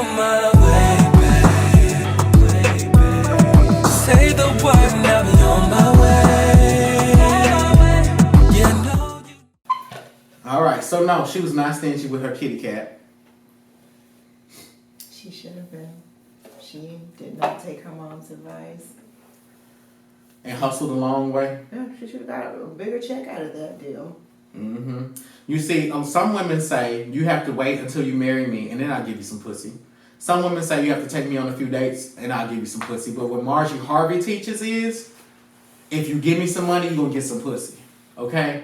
on my way, babe. Say the word, now be on my way. Yeah, no. All right, so no, she was not stingy with her kitty cat. She should have been. She did not take her mom's advice. And hustled a long way. Yeah, she should have got a bigger check out of that deal. Mm-hmm. You see, some women say you have to wait until you marry me and then I'll give you some pussy. Some women say you have to take me on a few dates and I'll give you some pussy. But what Margie Harvey teaches is, if you give me some money, you're going to get some pussy. Okay?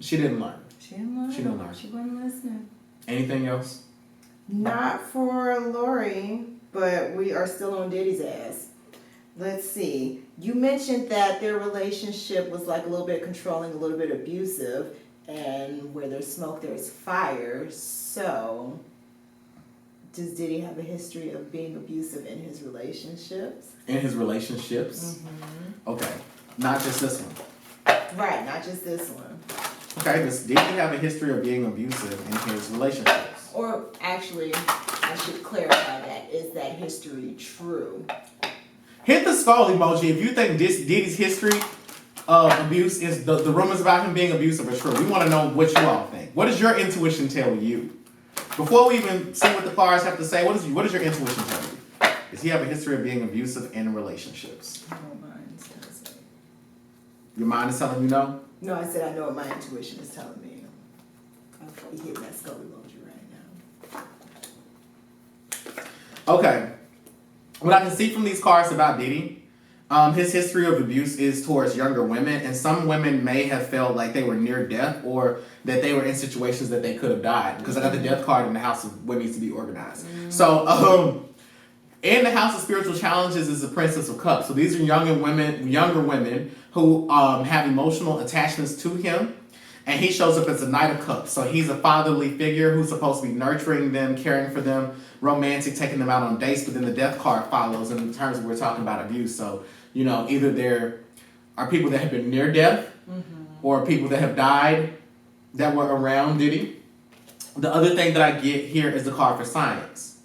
She didn't learn. She didn't learn. She didn't learn. She wasn't listening. Anything else? Not for Lori, but we are still on Diddy's ass. Let's see. You mentioned that their relationship was like a little bit controlling, a little bit abusive, and where there's smoke, there's fire. So, does Diddy have a history of being abusive in his relationships? In his relationships? Mm-hmm. Okay. Not just this one. Right, not just this one. Okay, does Diddy have a history of being abusive in his relationships? Or actually, I should clarify that. Is that history true? Hit the skull emoji if you think Diddy's history of abuse is the rumors about him being abusive are true. We want to know what you all think. What does your intuition tell you? Before we even see what the cards have to say, what does your intuition tell you? Does he have a history of being abusive in relationships? I know what mine tells me. Your mind is telling you no? No, I said I know what my intuition is telling me. I'm hitting that skull emoji right now. Okay. What I can see from these cards about Diddy, his history of abuse is towards younger women, and some women may have felt like they were near death or that they were in situations that they could have died. Because I got the death card in the House of What Needs to Be Organized. So, in the House of Spiritual Challenges is the Princess of Cups. So these are younger women who have emotional attachments to him. And he shows up as a Knight of Cups. So he's a fatherly figure who's supposed to be nurturing them, caring for them, romantic, taking them out on dates. But then the death card follows in terms of we're talking about abuse. So, either there are people that have been near death or people that have died that were around Diddy. The other thing that I get here is the card for science.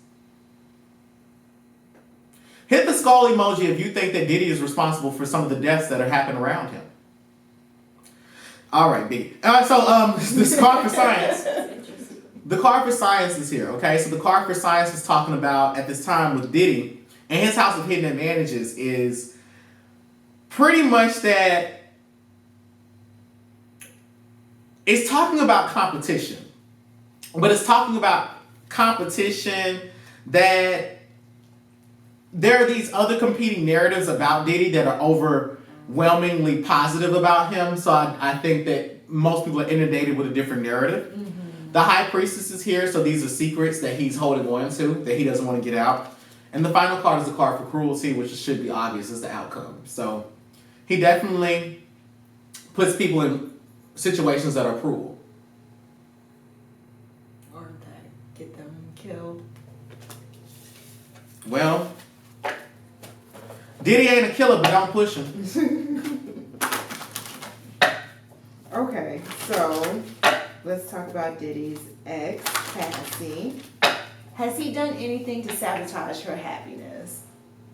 Hit the skull emoji if you think that Diddy is responsible for some of the deaths that are happening around him. All right, B. So this card for science. The card for science is here, okay? So the card for science is talking about, at this time with Diddy, and his House of Hidden Advantages is pretty much that it's talking about competition. But it's talking about competition that there are these other competing narratives about Diddy that are overwhelmingly positive about him. So I think that most people are inundated with a different narrative. The High Priestess is here, so these are secrets that he's holding on to, that he doesn't want to get out. And the final card is the card for cruelty, which should be obvious as the outcome. So he definitely puts people in situations that are cruel. Or that get them killed. Well, Diddy ain't a killer, but don't push him. Okay, so let's talk about Diddy's ex, Cassie. Has he done anything to sabotage her happiness?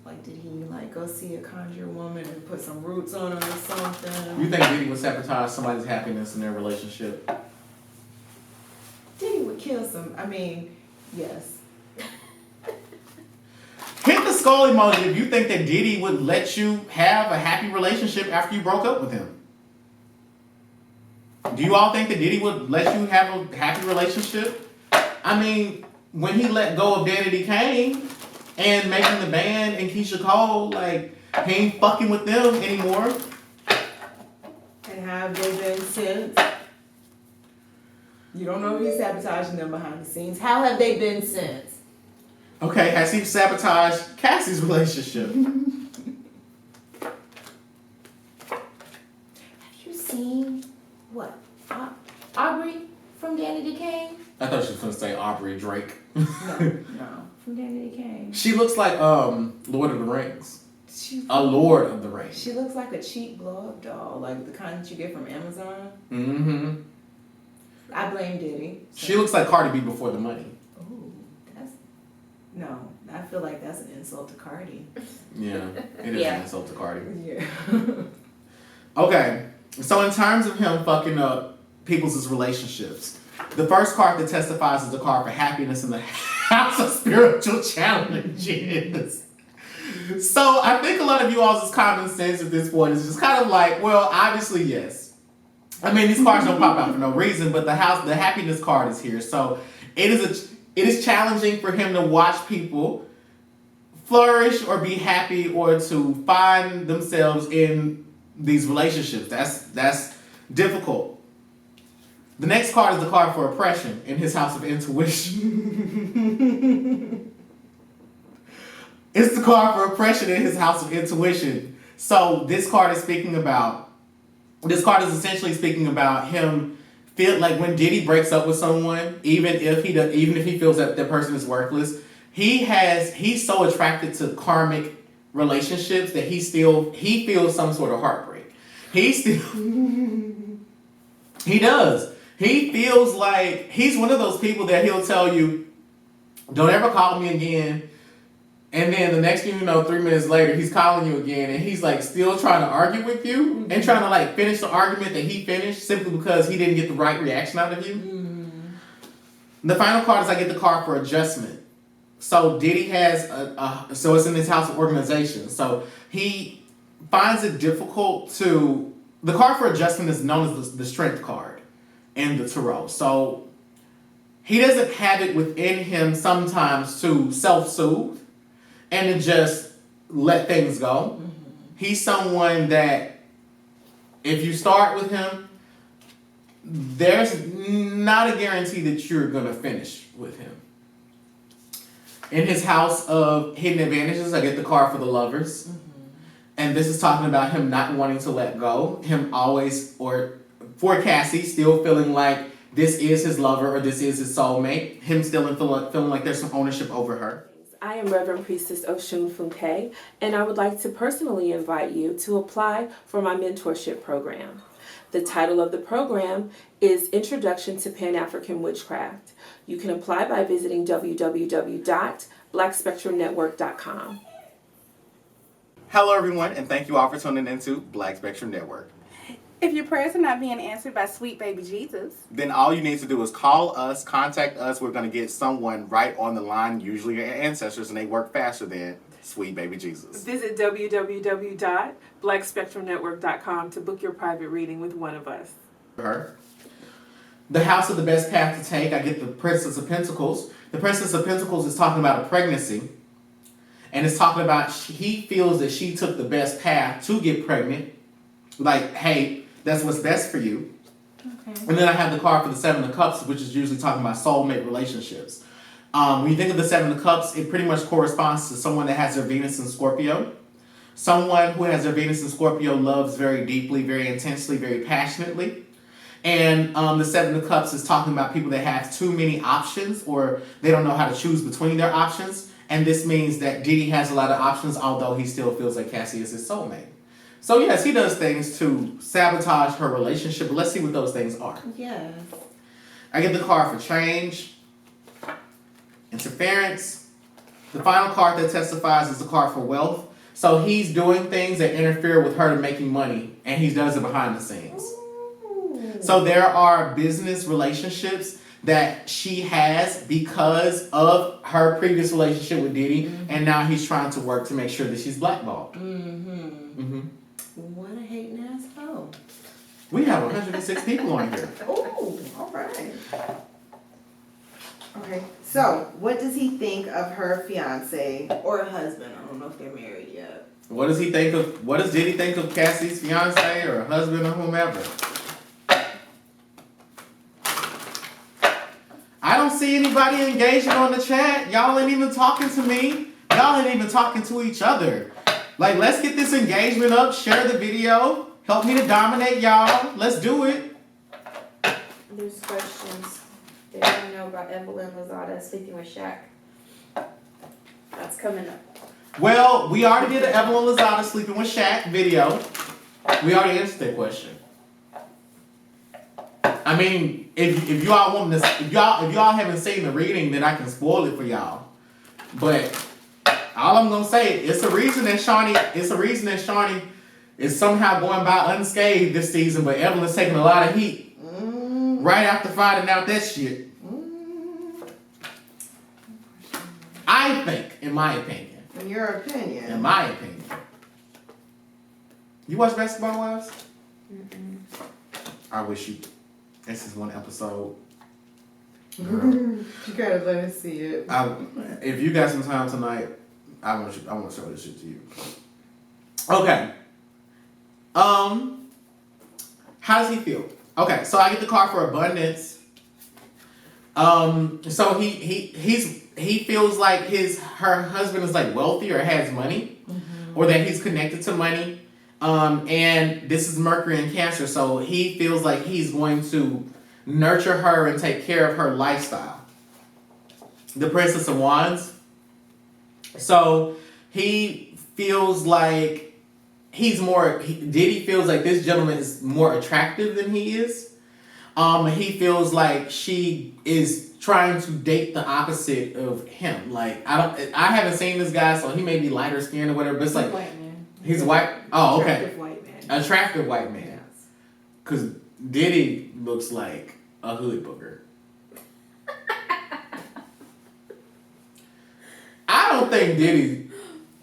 Like, did he go see a conjure woman and put some roots on her or something? You think Diddy would sabotage somebody's happiness in their relationship? Diddy would kill some. I mean, yes. Hit the skull emoji if you think that Diddy would let you have a happy relationship after you broke up with him. Do you all think that Diddy would let you have a happy relationship? I mean, when he let go of Diddy Kane and making the band and Keisha Cole, he ain't fucking with them anymore. And how have they been since? You don't know if he's sabotaging them behind the scenes. How have they been since? Okay, has he sabotaged Cassie's relationship? Have you seen what? Aubrey from Danny DeCane? I thought she was going to say Aubrey Drake. No, from Danny DeCane. She looks like Lord of the Rings. A Lord of the Rings. She looks like a cheap blow-up doll, like the kind that you get from Amazon. Mm-hmm. I blame Diddy. So. She looks like Cardi B before the money. Ooh, that's that's an insult to Cardi. Yeah, it is an insult to Cardi. Yeah. Okay, so in terms of him fucking up people's relationships, the first card that testifies is the card for happiness in the house of spiritual challenges. So I think a lot of you all's common sense at this point is just kind of like, well, obviously yes. I mean, these cards don't pop out for no reason, but the happiness card is here. So it is challenging for him to watch people flourish or be happy or to find themselves in these relationships. That's difficult. The next card is the card for oppression in his house of intuition. It's the card for oppression in his house of intuition. So this card is essentially speaking about him feel like when Diddy breaks up with someone, even if he feels that that person is worthless, he's so attracted to karmic relationships that he feels some sort of heartbreak. He does. He feels like he's one of those people that he'll tell you, don't ever call me again. And then the next thing you know, 3 minutes later, he's calling you again and he's like still trying to argue with you and trying to like finish the argument that he finished simply because he didn't get the right reaction out of you. The final card is I get the card for adjustment. So Diddy has so it's in his house of organization. So he finds it difficult the card for adjustment is known as the strength card in the tarot. So he doesn't have it within him sometimes to self-soothe and to just let things go. He's someone that if you start with him, there's not a guarantee that you're going to finish with him. In his house of hidden advantages, I get the card for the lovers. And this is talking about him not wanting to let go. Him always, or for Cassie, still feeling like this is his lover or this is his soulmate. Him still feeling like there's some ownership over her. I am Reverend Priestess Oshun Funke, and I would like to personally invite you to apply for my mentorship program. The title of the program is Introduction to Pan-African Witchcraft. You can apply by visiting www.blackspectrumnetwork.com. Hello everyone, and thank you all for tuning into Black Spectrum Network. If your prayers are not being answered by sweet baby Jesus, Then all you need to do is call us, contact us. We're going to get someone right on the line, usually your ancestors, and they work faster than sweet baby Jesus. Visit www.blackspectrumnetwork.com to book your private reading with one of us. Her. The house of the best path to take, I get the Princess of Pentacles. The Princess of Pentacles is talking about a pregnancy. And it's talking about he feels that she took the best path to get pregnant. Like, hey, that's what's best for you. Okay. And then I have the card for the Seven of Cups, which is usually talking about soulmate relationships. When you think of the Seven of Cups, it pretty much corresponds to someone that has their Venus in Scorpio. Someone who has their Venus in Scorpio loves very deeply, very intensely, very passionately. And the Seven of Cups is talking about people that have too many options or they don't know how to choose between their options. And this means that Diddy has a lot of options, although he still feels like Cassie is his soulmate. So yes, he does things to sabotage her relationship. But let's see what those things are. Yes. I get the card for change, interference. The final card that testifies is the card for wealth. So he's doing things that interfere with her making money, and he does it behind the scenes. Ooh. So there are business relationships that she has because of her previous relationship with Diddy, and now he's trying to work to make sure that she's blackballed. What a hating asshole. We have 106 people on here. Oh, all right. Okay, so what does he think of her fiance or husband? I don't know if they're married yet. What does Diddy think of Cassie's fiance or husband or whomever? I don't see anybody engaging on the chat. Y'all ain't even talking to me. Y'all ain't even talking to each other. Like, let's get this engagement up. Share the video. Help me to dominate y'all. Let's do it. There's questions. They want to know about Evelyn Lozada sleeping with Shaq. That's coming up. Well, we already did an Evelyn Lozada sleeping with Shaq video. We already answered that question. I mean, if y'all want this, if y'all haven't seen the reading, then I can spoil it for y'all. But All I'm gonna say, it's a reason that Shawnee is somehow going by unscathed this season, but Evelyn's taking a lot of heat right after finding out that shit. I think, in my opinion. In your opinion. In my opinion. You watch Basketball Wives? I wish you. This is one episode. You gotta let us see it. If you got some time tonight, I want to show this shit to you. Okay. How does he feel? Okay, so I get the card for abundance. So he feels like her husband is like wealthy or has money, or that he's connected to money. And this is Mercury in Cancer, so he feels like he's going to nurture her and take care of her lifestyle. The Princess of Wands. So he feels like Diddy feels like this gentleman is more attractive than he is. He feels like she is trying to date the opposite of him. Like, I haven't seen this guy, so he may be lighter skinned or whatever, but it's like, White man. He's white? Oh, okay. Attractive white man. Attractive white man. Yes. Because Diddy looks like a hood booger. I don't think Diddy...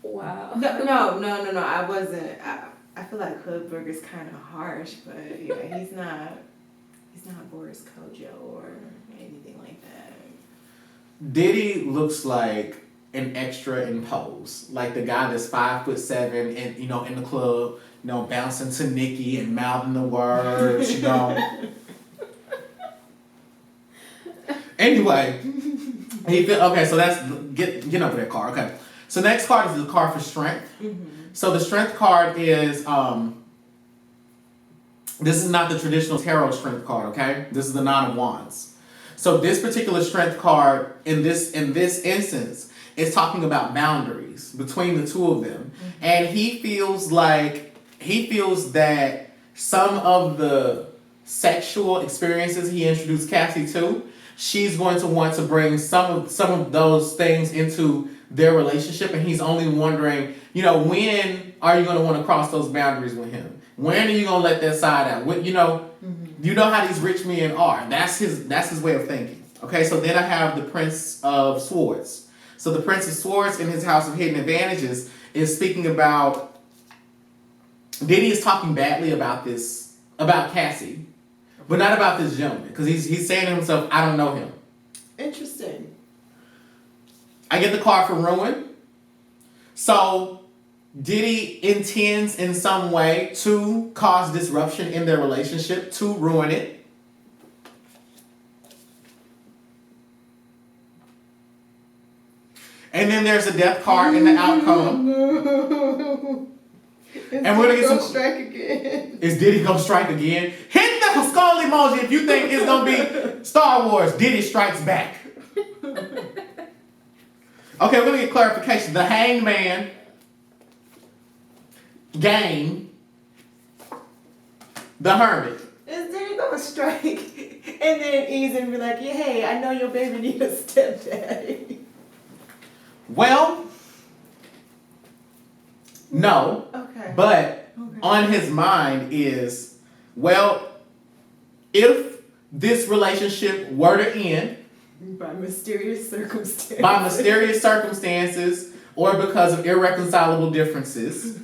Wow. No. I wasn't. I feel like Hoodberger's kind of harsh, but yeah, he's not Boris Kojo or anything like that. Diddy looks like an extra in Pose, like the guy that's 5'7" and in the club, bouncing to Nicki and mouthing the words, Anyway, okay. So that's get over that card. Okay. So next card is the card for strength. So the strength card is this is not the traditional tarot strength card. Okay, this is the Nine of Wands. So this particular strength card in this instance is talking about boundaries between the two of them, and he feels that some of the sexual experiences he introduced Cassie to, she's going to want to bring some of those things into their relationship, and he's only wondering, when are you going to want to cross those boundaries with him? When are you going to let that side out? You know how these rich men are. That's his way of thinking. Okay, so then I have the Prince of Swords. So the Prince of Swords in his House of Hidden Advantages is speaking about, Diddy is talking badly about Cassie, but not about this gentleman, because he's saying to himself, I don't know him. Interesting. I get the card for ruin. So Diddy intends in some way to cause disruption in their relationship, to ruin it. And then there's a death card in the outcome. And we're gonna get some strike again. Is Diddy gonna strike again? Hit the skull emoji if you think it's gonna be Star Wars. Diddy strikes back. Okay, we're gonna get clarification. The Hangman, Game, the Hermit. Is Diddy gonna strike and then ease and be like, yeah, hey, I know your baby need a stepdaddy? Well, no. Okay. But on his mind is, well, if this relationship were to end by mysterious circumstances, or because of irreconcilable differences,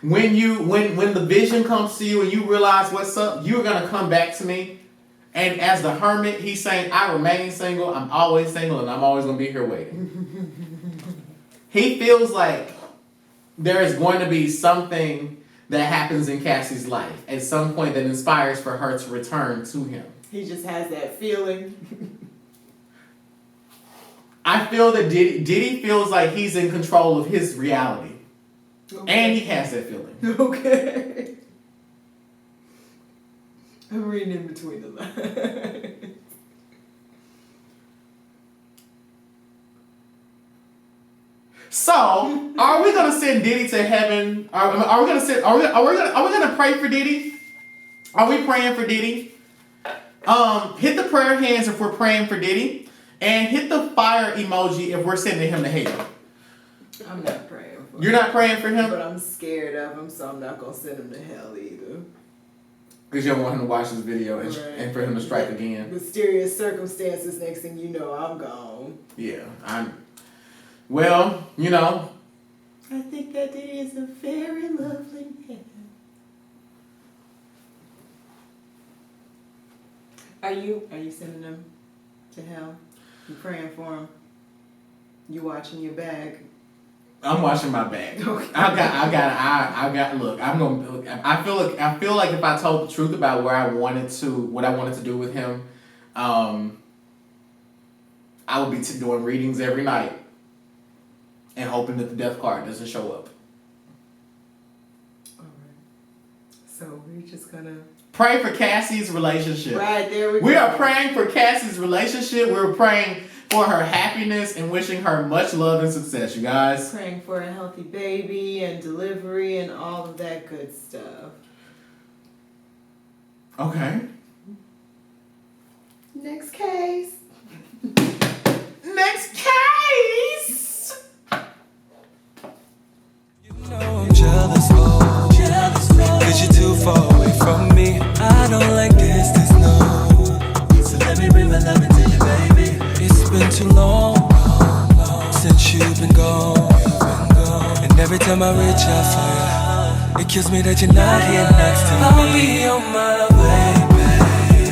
when the vision comes to you and you realize what's up, you're gonna come back to me. And as the Hermit, he's saying, I remain single, I'm always single, and I'm always gonna be here waiting. He feels like there is going to be something that happens in Cassie's life at some point that inspires for her to return to him. He just has that feeling. I feel that Diddy feels like he's in control of his reality. Okay. And he has that feeling. Okay. I'm reading in between the lines. So, are we gonna send Diddy to heaven? Are we gonna pray for Diddy? Are we praying for Diddy? Hit the prayer hands if we're praying for Diddy, and hit the fire emoji if we're sending him to hell. I'm not praying for You're him. not praying for him? But I'm scared of him, so I'm not gonna send him to hell either. Because you don't want him to watch this video and, Right. and for him to strike again. Mysterious circumstances, next thing you know, I'm gone. Yeah, well, you know. I think that Diddy is a very lovely man. Are you sending him to hell? You praying for him? You watching your bag? I'm watching my back. Okay. Look, I feel like if I told the truth about what I wanted to do with him, I would be doing readings every night and hoping that the death card doesn't show up. All right. So we're just gonna Pray for Cassie's relationship. right there. We We go. are praying for Cassie's relationship. We're praying for her happiness and wishing her much love and success, you guys. Praying for a healthy baby and delivery and all of that good stuff. Okay. Next case. Next case. I'm jealous, oh, cause you're too far away from me. I don't like this no. So let me bring my love into you, baby. It's been too long since you've been gone. And every time I reach out for you, it kills me that you're not here next to me. I'll be on my way, baby.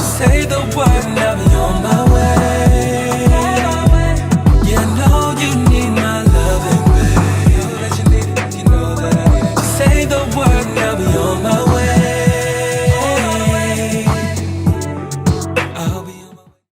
Say the word, now be on my